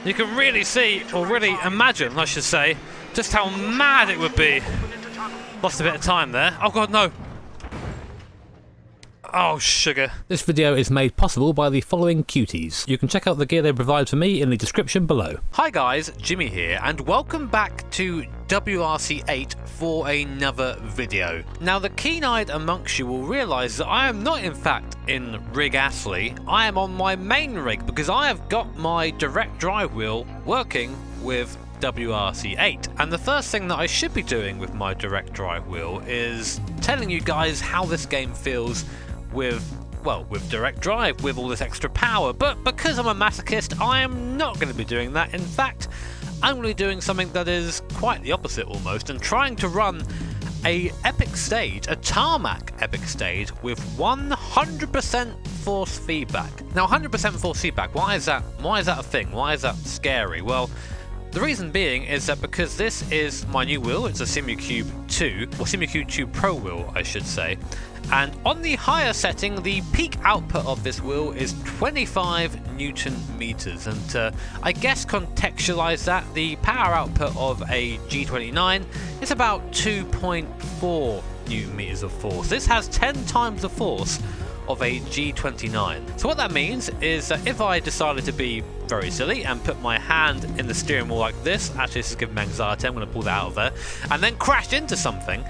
you can really see, or really imagine, I should say, just how mad it would be. Lost a bit of time there. Oh god, no. Oh, sugar. This video is made possible by the following cuties. You can check out the gear they provide for me in the description below. Hi guys, Jimmy here, and welcome back to WRC8 for another video. Now, the keen-eyed amongst you will realise that I am not in fact in Rig Astley. I am on my main rig because I have got my direct drive wheel working with WRC8, and the first thing that I should be doing with my direct drive wheel is telling you guys how this game feels with direct drive, with all this extra power. But because I'm a masochist, I am not going to be doing that. In fact, I'm going to be doing something that is quite the opposite almost, and trying to run a epic stage, a tarmac epic stage with 100% force feedback. Now, 100% force feedback, why is that a thing? Why is that scary? Well, the reason being is that because this is my new wheel, it's a Simucube 2, or Simucube 2 Pro wheel, I should say. And on the higher setting, the peak output of this wheel is 25 Newton meters. And to, I guess, contextualize that, the power output of a G29 is about 2.4 Newton meters of force. This has 10 times the force of a G29. So what that means is that if I decided to be very silly and put my hand in the steering wheel like this, actually this is giving me anxiety, I'm going to pull that out of there, and then crash into something,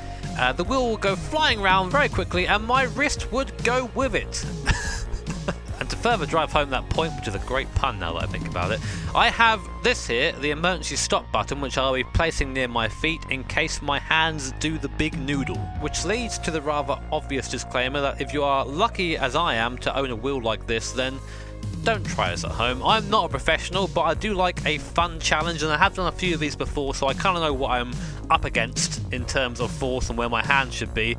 the wheel will go flying around very quickly and my wrist would go with it. And to further drive home that point, which is a great pun now that I think about it, I have this here, the emergency stop button, which I'll be placing near my feet in case my hands do the big noodle. Which leads to the rather obvious disclaimer that if you are lucky as I am to own a wheel like this, then don't try this at home. I'm not a professional, but I do like a fun challenge, and I have done a few of these before, so I kind of know what I'm up against in terms of force and where my hands should be.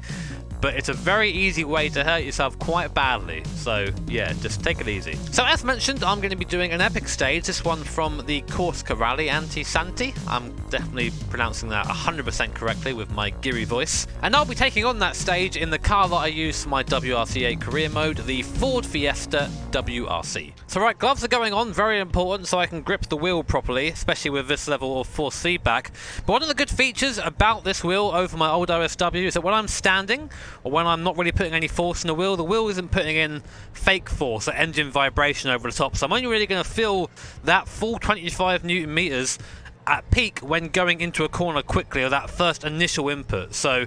But it's a very easy way to hurt yourself quite badly, so yeah, just take it easy. So as mentioned, I'm going to be doing an epic stage, this one from the Corsica Rally Anti-Santi. I'm definitely pronouncing that 100% correctly with my geary voice. And I'll be taking on that stage in the car that I use for my WRC8 career mode, the Ford Fiesta WRC. So right, gloves are going on, very important, so I can grip the wheel properly, especially with this level of force feedback. But one of the good features about this wheel over my old OSW is that when I'm standing, or when I'm not really putting any force in the wheel isn't putting in fake force or engine vibration over the top, so I'm only really going to feel that full 25 Newton meters at peak when going into a corner quickly, or that first initial input. So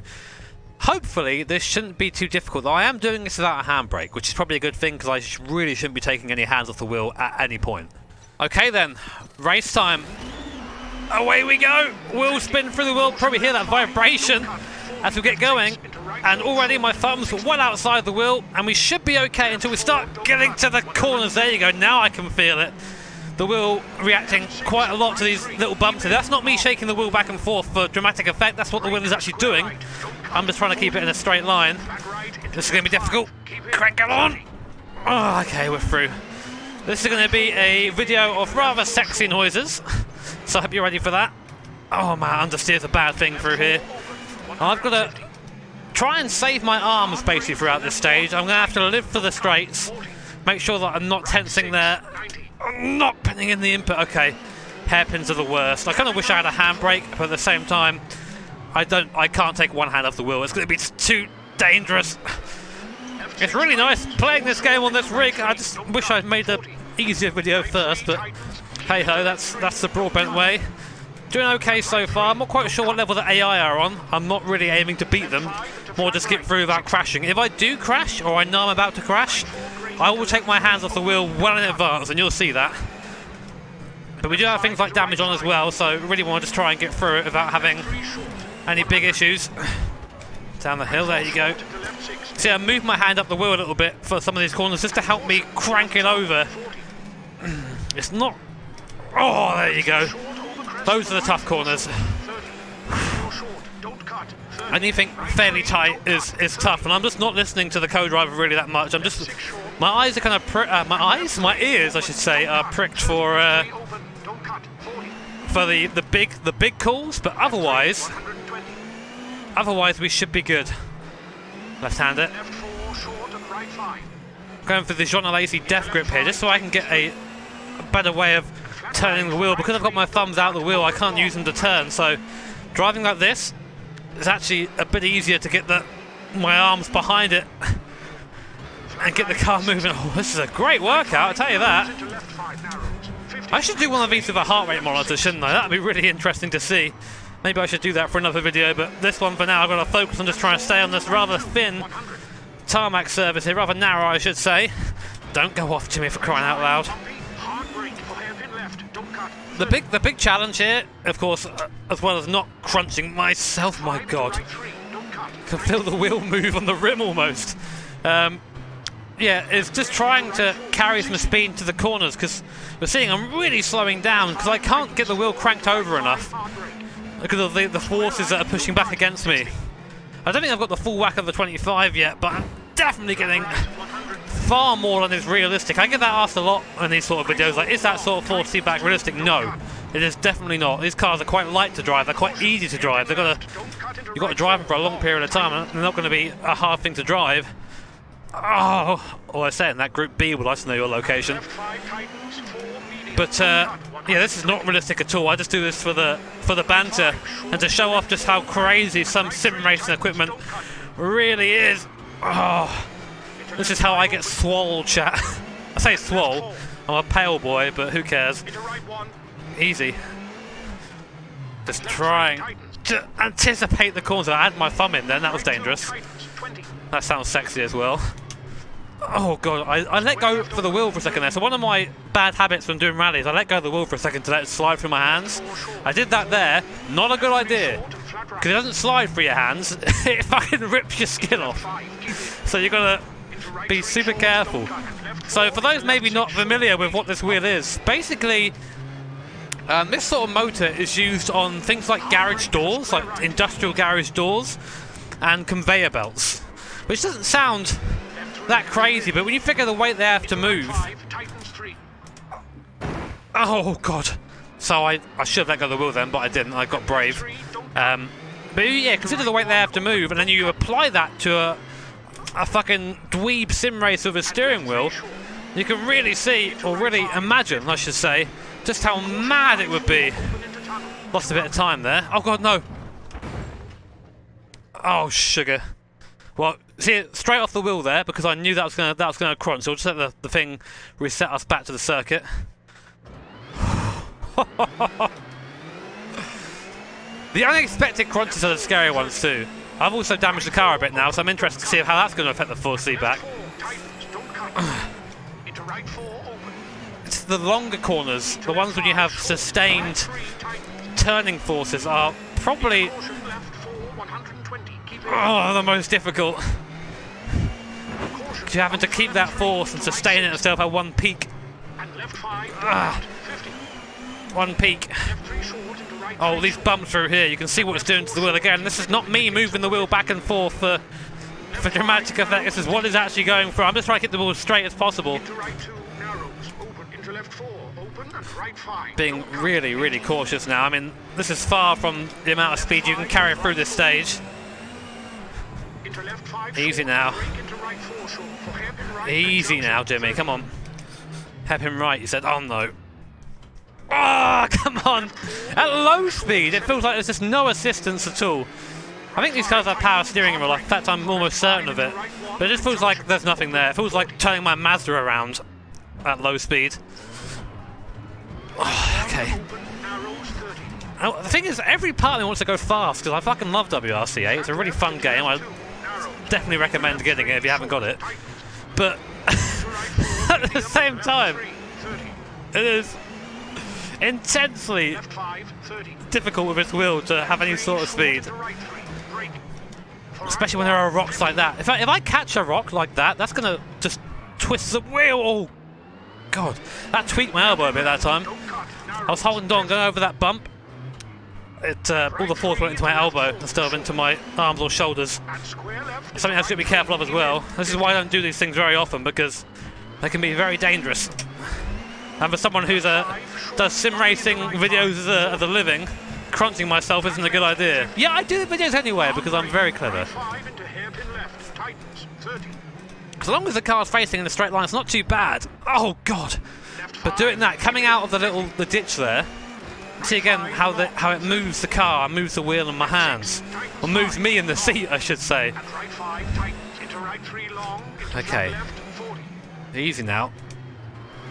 hopefully this shouldn't be too difficult. I am doing this without a handbrake, which is probably a good thing because I really shouldn't be taking any hands off the wheel at any point. Okay then, race time. Away we go. Wheel spin through the wheel, probably hear that vibration as we get going. And already my thumbs were well outside the wheel, and we should be okay until we start getting to the corners. There you go, now I can feel it. The wheel reacting quite a lot to these little bumps here. That's not me shaking the wheel back and forth for dramatic effect, that's what the wheel is actually doing. I'm just trying to keep it in a straight line. This is going to be difficult. Crank it on! Oh, okay, we're through. This is going to be a video of rather sexy noises, so I hope you're ready for that. Oh man, understeer's a bad thing through here. I've got to try and save my arms basically throughout this stage. I'm going to have to live for the straights, make sure that I'm not tensing there, I'm not pinning in the input. Okay, hairpins are the worst. I kind of wish I had a handbrake, but at the same time, I can't take one hand off the wheel. It's going to be too dangerous. It's really nice playing this game on this rig. I just wish I'd made the easier video first, but hey ho, that's the Broadbent way. Doing okay so far. I'm not quite sure what level the AI are on. I'm not really aiming to beat them, more just get through without crashing. If I do crash, or I know I'm about to crash, I will take my hands off the wheel well in advance, and you'll see that. But we do have things like damage on as well, so really want to just try and get through it without having any big issues. Down the hill, there you go. See, I moved my hand up the wheel a little bit for some of these corners just to help me crank it over. It's not... Oh, there you go. Those are the tough corners. Anything fairly tight is tough, and I'm just not listening to the co-driver really that much. I'm just... My eyes are kind of... my ears, I should say, are pricked for the big calls, but otherwise we should be good. Left-hander. Going for the Jean Alesi death grip here, just so I can get a better way of turning the wheel. Because I've got my thumbs out the wheel, I can't use them to turn, so driving like this is actually a bit easier to get my arms behind it and get the car moving. Oh, this is a great workout, I tell you that. I should do one of these with a heart rate monitor, shouldn't I? That'd be really interesting to see. Maybe I should do that for another video, but this one for now I've got to focus on just trying to stay on this rather thin tarmac surface here, rather narrow I should say. Don't go off, Jimmy, for crying out loud. The big challenge here, of course, as well as not crunching myself, my god. Can feel the wheel move on the rim almost. Yeah, it's just trying to carry some speed to the corners, because we're seeing I'm really slowing down because I can't get the wheel cranked over enough because of the forces that are pushing back against me. I don't think I've got the full whack of the 25 yet, but I'm definitely getting far more than is realistic. I get that asked a lot in these sort of videos, like, is that sort of force feedback realistic? No, it is definitely not. These cars are quite light to drive, they're quite easy to drive. You've got to drive them for a long period of time, and they're not going to be a hard thing to drive. Oh, all I say in that Group B would like to know your location. But yeah, this is not realistic at all. I just do this for the banter and to show off just how crazy some sim racing equipment really is. Oh, this is how I get swole, chat. I say swole. I'm a pale boy, but who cares? Easy. Just trying to anticipate the corners. I had my thumb in then. That was dangerous. That sounds sexy as well. Oh god, I let go for the wheel for a second there. So one of my bad habits when doing rallies, I let go of the wheel for a second to let it slide through my hands. I did that there. Not a good idea. Because it doesn't slide through your hands. It fucking rips your skin off. So you've got to be super careful. So for those maybe not familiar with what this wheel is, basically this sort of motor is used on things like garage doors, like industrial garage doors, and conveyor belts. Which doesn't sound that crazy, but when you figure the weight they have to move... Oh god. So I should have let go of the wheel then, but I didn't. I got brave. But yeah, consider the weight they have to move, and then you apply that to a fucking dweeb sim race with a steering wheel. You can really see, or really imagine, I should say, just how mad it would be. Lost a bit of time there. Oh god, no. Oh, sugar. Well, see, straight off the wheel there, because I knew that was gonna crunch, so I'll just let the thing reset us back to the circuit. The unexpected crunches are the scary ones too. I've also damaged the car a bit now, so I'm interested to see how that's going to affect the force feedback. It's the longer corners, the ones when you have sustained turning forces, are probably the most difficult. You're having to keep that force and sustain it instead of at one peak. One peak. Oh, these bumps through here, you can see what it's doing to the wheel again. This is not me moving the wheel back and forth for dramatic effect. This is what it's actually going for. I'm just trying to keep the wheel as straight as possible. Being really, really cautious now. I mean, this is far from the amount of speed you can carry through this stage. Easy now. Easy now, Jimmy, come on. Hairpin right, you said. Oh no. Oh, come on! At low speed, it feels like there's just no assistance at all. I think these cars have power steering in real life. In fact, I'm almost certain of it. But it just feels like there's nothing there. It feels like turning my Mazda around at low speed. Oh, okay. Now, the thing is, every part of me wants to go fast, because I fucking love WRC8. It's a really fun game. I definitely recommend getting it if you haven't got it. But at the same time, it is intensely difficult with its wheel to have any sort of speed, especially when there are rocks like that. If I catch a rock like that, that's gonna just twist the wheel. Oh god, that tweaked my elbow a bit that time. I was holding on, going over that bump. All the force went into my elbow instead of into my arms or shoulders. Something else to be careful of as well. This is why I don't do these things very often, because they can be very dangerous. And for someone who does sim racing videos as a living, crunching myself isn't a good idea. Yeah, I do the videos anyway because I'm very clever. As long as the car's facing in a straight line, it's not too bad. Oh god! But doing that, coming out of the ditch there, see again how it moves the car, moves the wheel in my hands, or moves me in the seat, I should say. Okay, easy now.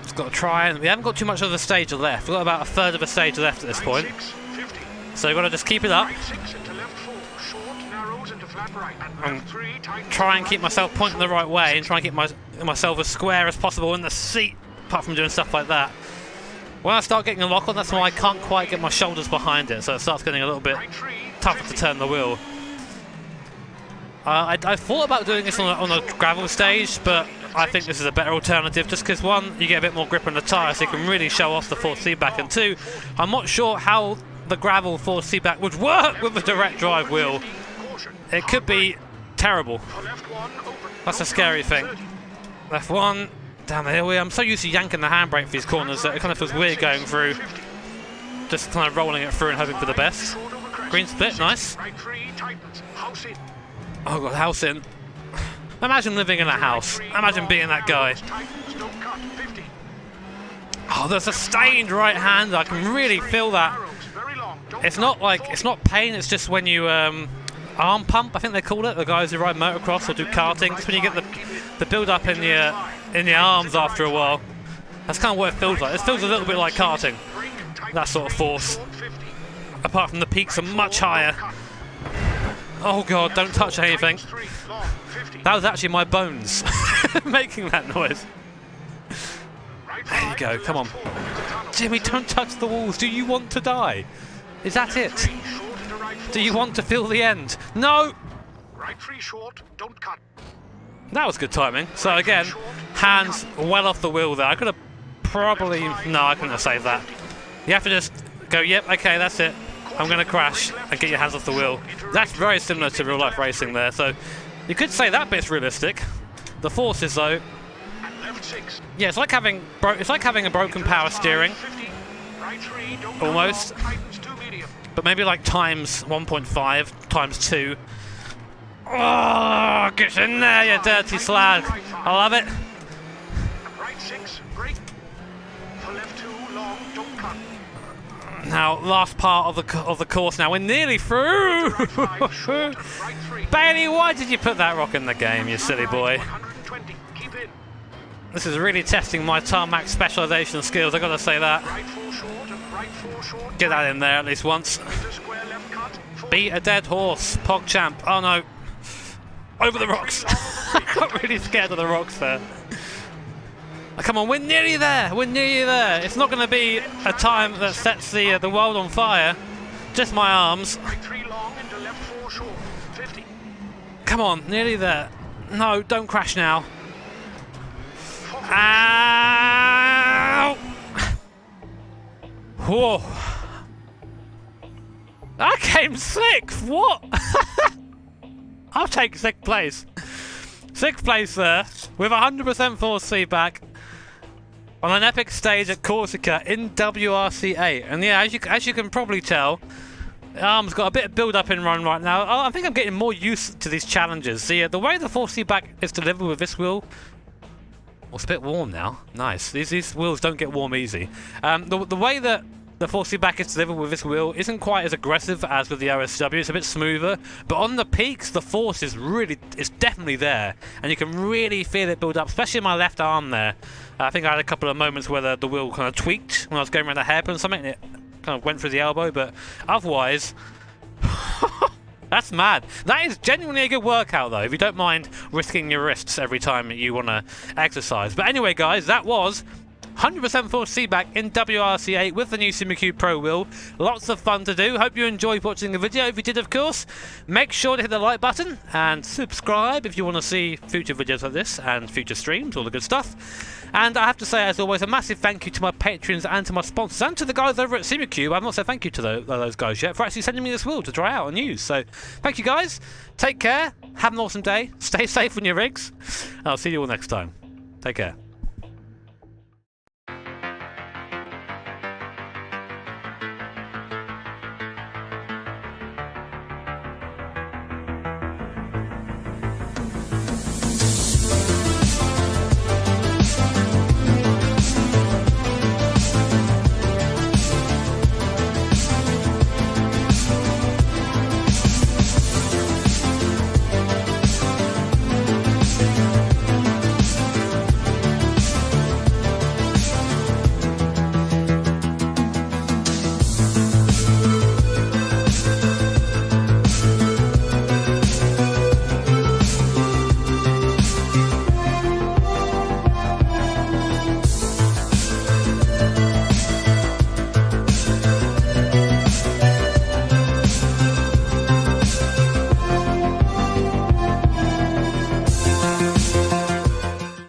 Just got to try, and we haven't got too much of the stage left. We've got about a third of a stage left at this point, so we've got to just keep it up and try and keep myself pointing the right way and try and keep myself as square as possible in the seat, apart from doing stuff like that. When I start getting a lock on, that's why I can't quite get my shoulders behind it, so it starts getting a little bit tougher to turn the wheel. I thought about doing this on a gravel stage, but I think this is a better alternative, just because one, you get a bit more grip on the tyre, so you can really show off the forced feedback, and two, I'm not sure how the gravel forced feedback would work with the direct drive wheel. It could be terrible. That's a scary thing. Left one. Down the hill here. I'm so used to yanking the handbrake for these corners that it kind of feels weird going through. Just kind of rolling it through and hoping for the best. Green split, nice. Oh god, house in. Imagine living in a house. Imagine being that guy. Oh, there's a stained right hand. I can really feel that. It's not pain, it's just when you arm pump, I think they call it, the guys who ride motocross or do karting. It's when you get the build up in your arms after a while. That's kind of what it feels like. It feels a little bit like karting, that sort of force. Apart from the peaks are much higher. Oh god, don't touch anything. That was actually my bones making that noise. There you go, come on. Jimmy, don't touch the walls. Do you want to die? Is that it? Do you want to feel the end? No! That was good timing. So again, hands well off the wheel there. I could have probably... No, I couldn't have saved that. You have to just go, yep, okay, that's it. I'm going to crash and get your hands off the wheel. That's very similar to real life racing there. So you could say that bit's realistic. The forces though... Yeah, it's like having a broken power steering. Almost. But maybe like times 1.5, times 2. Oh, get in there, you dirty slag. I love it. Now, last part of the course now. We're nearly through. Bailey, why did you put that rock in the game, you silly boy? This is really testing my tarmac specialisation skills, I've got to say that. Get that in there at least once. Beat a dead horse, PogChamp. Oh no. Over the rocks. I got really scared of the rocks there. Oh, come on, we're nearly there. We're nearly there. It's not going to be a time that sets the world on fire. Just my arms. Come on, nearly there. No, don't crash now. Ow! Whoa. I came sixth. What? I'll take sixth place. Sixth place there with 100% force feedback on an epic stage at Corsica in WRC8. And yeah, as you can probably tell, the arm's got a bit of build-up in run right now. I think I'm getting more used to these challenges. The way the force feedback is delivered with this wheel. Well, it's a bit warm now. Nice. These wheels don't get warm easy. The way that the force feedback is delivered with this wheel isn't quite as aggressive as with the OSW. It's a bit smoother, but on the peaks, the force is definitely there, and you can really feel it build up, especially in my left arm there. I think I had a couple of moments where the wheel kind of tweaked when I was going around the hairpin or something, and it kind of went through the elbow, but otherwise... That's mad. That is genuinely a good workout, though, if you don't mind risking your wrists every time you want to exercise. But anyway, guys, that was 100% force feedback in WRC8 with the new SimuCube Pro wheel. Lots of fun to do. Hope you enjoyed watching the video. If you did, of course, make sure to hit the like button and subscribe if you want to see future videos like this and future streams, all the good stuff. And I have to say, as always, a massive thank you to my patrons and to my sponsors and to the guys over at SimuCube. I've not said thank you to those guys yet for actually sending me this wheel to try out and use. So thank you, guys. Take care. Have an awesome day. Stay safe on your rigs. I'll see you all next time. Take care.